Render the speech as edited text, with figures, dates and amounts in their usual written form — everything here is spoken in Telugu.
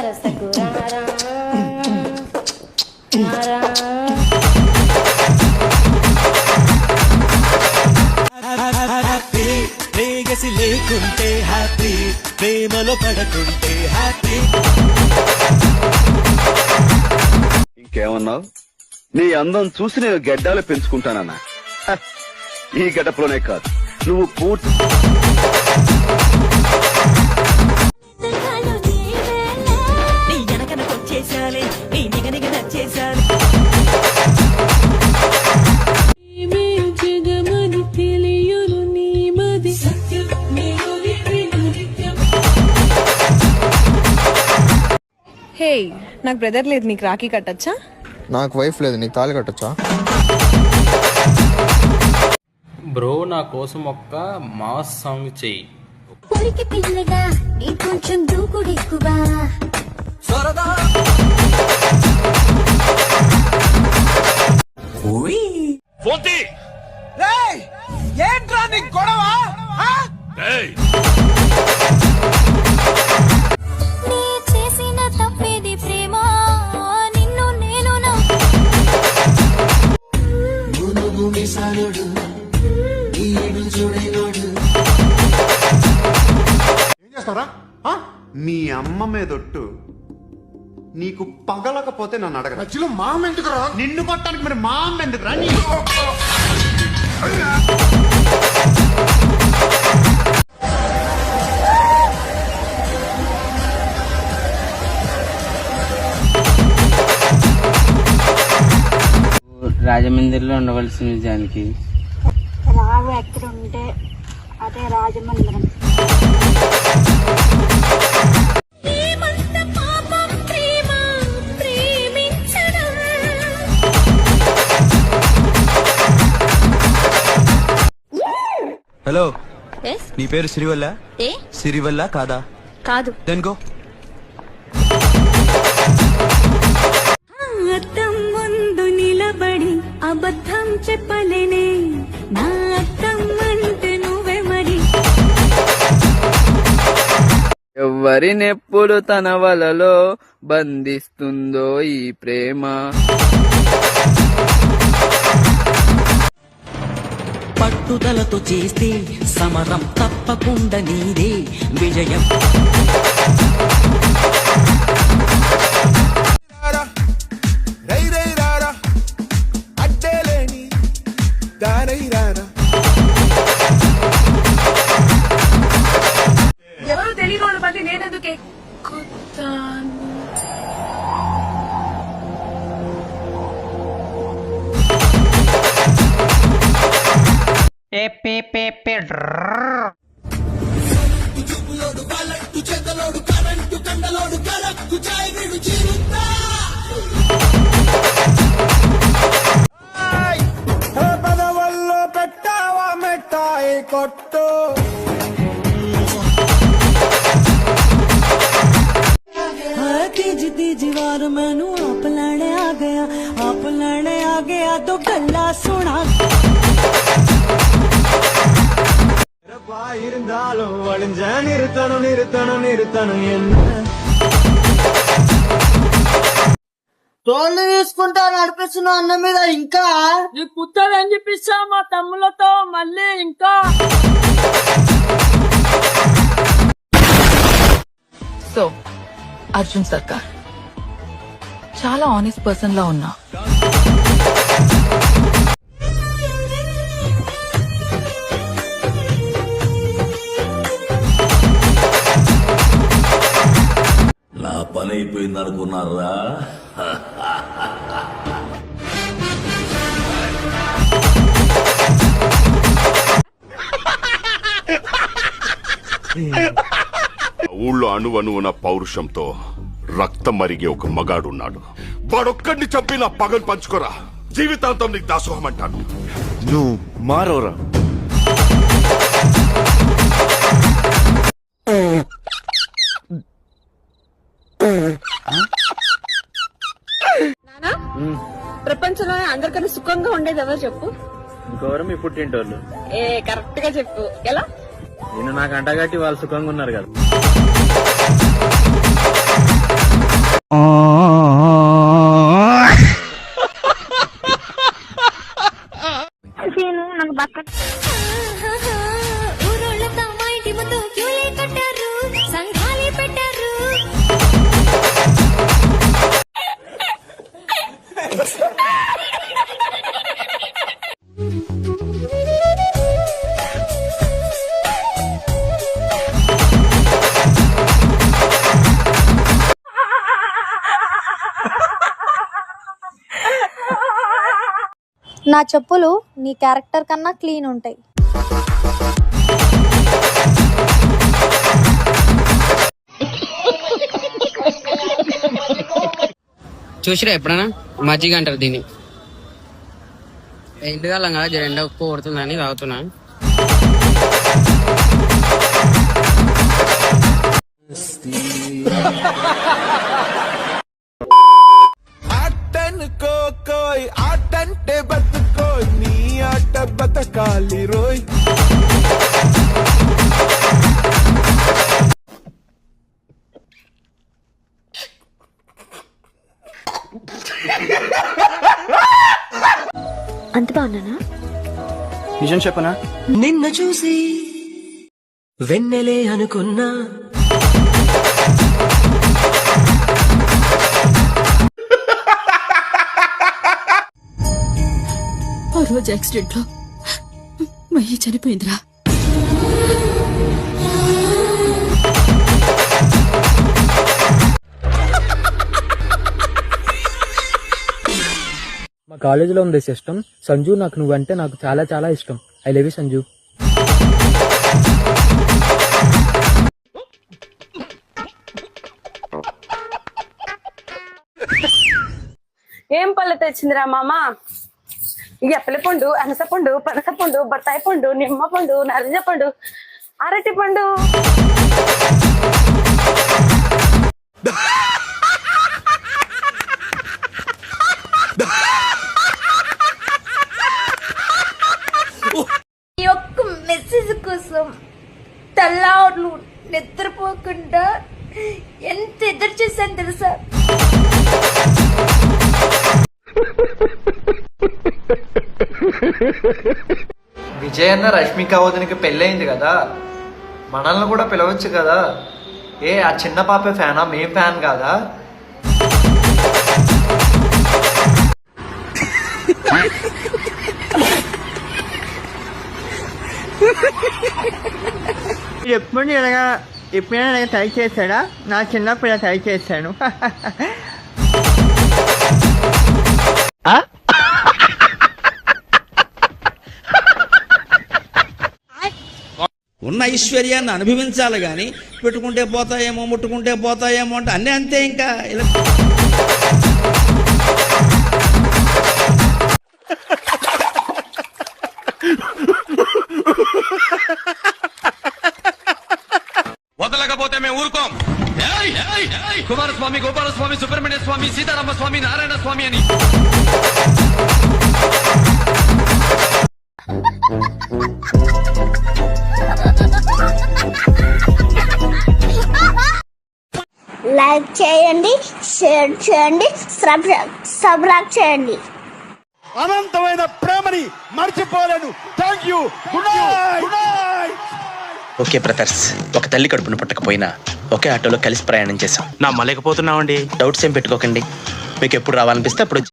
వరసకు రారా రారా. ప్రేగసి లేకుంటే హ్యాపీ, ప్రేమలో పడకుంటే హ్యాపీ. ఇంకేమన్నావు? నీ అందం చూసి నేను గెడ్డాలు పెంచుకుంటానన్నా. ఈ గడపలోనే కాదు, నువ్వు పూర్తి నీ వెనకనకొచ్చేసాలే, నీ నిగనిగ నచ్చేసాలే. హే, నాకు బ్రదర్ లేదు, నీకు రాఖీ కట్టచ్చా? నాకు వైఫ్ లేదు, నీకు తాళి కట్టొచ్చా? బ్రో నా కోసం ఒక్క మాస్ సాంగ్ చెయ్యి. ఊరికి పిల్లగా నీ కొంచెం దూకుడెక్కువా. ఏంట్రా నీ గొడవ? నీ చేసిన తప్పేది ప్రేమ, నిన్ను నేను ఏం చేస్తారా? మీ అమ్మ మీదొట్టు నీకు పగలకపోతే నన్ను అడగ. మధ్యలో మా అమ్మ ఎందుకు రా? నిన్ను కొట్టడానికి మరి మా అమ్మ ఎందుకు రా? రాజమండ్రిలో ఉండవలసిన నిజానికి రావు ఎక్కడుంటే అదే రాజమందిరం. హలో, నీ పేరు సిరివల్ల? సిరివల్ల కాదా? కాదు. దెన్గో. అద్దం ముందు నిలబడి అబద్ధం చెప్పలేనే, నా అద్దం అంటే నువ్వే మరి. ఎవరినెప్పుడు తన వలలో బంధిస్తుందో ఈ ప్రేమ. పట్టుదలతో చేస్తే సమరం తప్పకుండా నీదే విజయం. ఎవరు తెలియని వాళ్ళ మధ్య నేనెందుకు ఎక్కుతాను? పదవల్లో పెట్టావా మిఠాయి కొట్టు. तीज वार मैनू आप लैने आ गया तो गल्ला सुना. இருந்தாலும் வழிஞ்ச நிறுத்தணும் என்ன తోళ్ళు తీసుకుంటా నడిపిస్తున్నా అన్న మీద ఇంకా నీ కుత్తని చెప్పిస్తా మా తమ్ములతో మళ్ళీ ఇంకా. సో అర్జున్ సర్కార్ చాలా ఆనెస్ట్ పర్సన్ లా ఉన్నా. నా పని అయిపోయింది అనుకున్నారా? ఊళ్ళో అణువణువున పౌరుషంతో రక్తం మరిగే ఒక మగాడున్నాడు. వాడొక్కడిని చంపి నా పగలు పంచుకోరా, జీవితాంతం నీకు దాసోహం అంటాను. నువ్వు మారోరా. ప్రపంచంలో అందరికన్నా సుఖంగా ఉండేది ఎవరు చెప్పు? ఇంకెవరు మీ పుట్టింటోళ్ళు. కరెక్ట్ గా చెప్పు. ఎలా? నేను నాకు అంటగట్టి వాళ్ళు సుఖంగా ఉన్నారు కదా. నా చెప్పులు నీ క్యారెక్టర్ కన్నా క్లీన్ ఉంటాయి. చూసిరా ఎప్పుడైనా మజ్జిగ అంటారు దీన్ని. ఎండుగాలం కదా ఎండ ఉప్పు కొడుతుందని తాగుతున్నా. ఆటంటే బతుకో నీ ఆట బతకాలి రోయ్. అంత బాగున్నానా? నిజం చెప్పనా? నిన్ను చూసి వెన్నెలే అనుకున్నా. ఆ రోజు యాక్సిడెంట్ లో మహి చనిపోయిందిరా. మా కాలేజీలో ఉంది సిస్టమ్. సంజు, నాకు నువ్వంటే నాకు చాలా చాలా ఇష్టం. I love you Sanju. ఏం పళ్ళు తెచ్చిందిరా మామ? ఇక పండు, అనసపండు, పనసపండు, బత్తాయి పండు, నిమ్మ పండు, నారింజ పండు, అరటి పండు. ఈ ఒక్క మెసేజ్ కోసం తెల్లవారులు నిద్రపోకుండా ఎంత ఎదురు చేశాను తెలుసా? విజయ్ అన్న రష్మిక వదినకి పెళ్ళయింది కదా, మనల్ని కూడా పిలవచ్చు కదా. ఏ ఆ చిన్న పాపే ఫ్యానా, మేం ఫ్యాన్ కాదా? ఎప్పుడైనా ట్రై చేశాడా? నా చిన్నప్పుడు ట్రై చేశాను. ఉన్న ఐశ్వర్యాన్ని అనుభవించాలి గాని పెట్టుకుంటే పోతాయేమో ముట్టుకుంటే పోతాయేమో అంటే అన్నీ అంతే. ఇంకా ఇలా వదలకపోతే మేము ఊరుకోం. కుమారస్వామి, గోపాలస్వామి, సుబ్రహ్మణ్య స్వామి, సీతారామ స్వామి, నారాయణ స్వామి అని లైక్ చేయండి, షేర్ చేయండి, సబ్స్క్రైబ్ చేయండి. అనంతమైన ప్రేమని మర్చిపోలేను. Thank you. Good night. Okay brothers, ఒక తల్లి కడుపున పుట్టకపోయినా ఒకే ఆటోలో కలిసి ప్రయాణం చేశాం. నమ్మలేకపోతున్నామండి. డౌట్స్ ఏం పెట్టుకోకండి. మీకు ఎప్పుడు రావాలనిపిస్తే అప్పుడు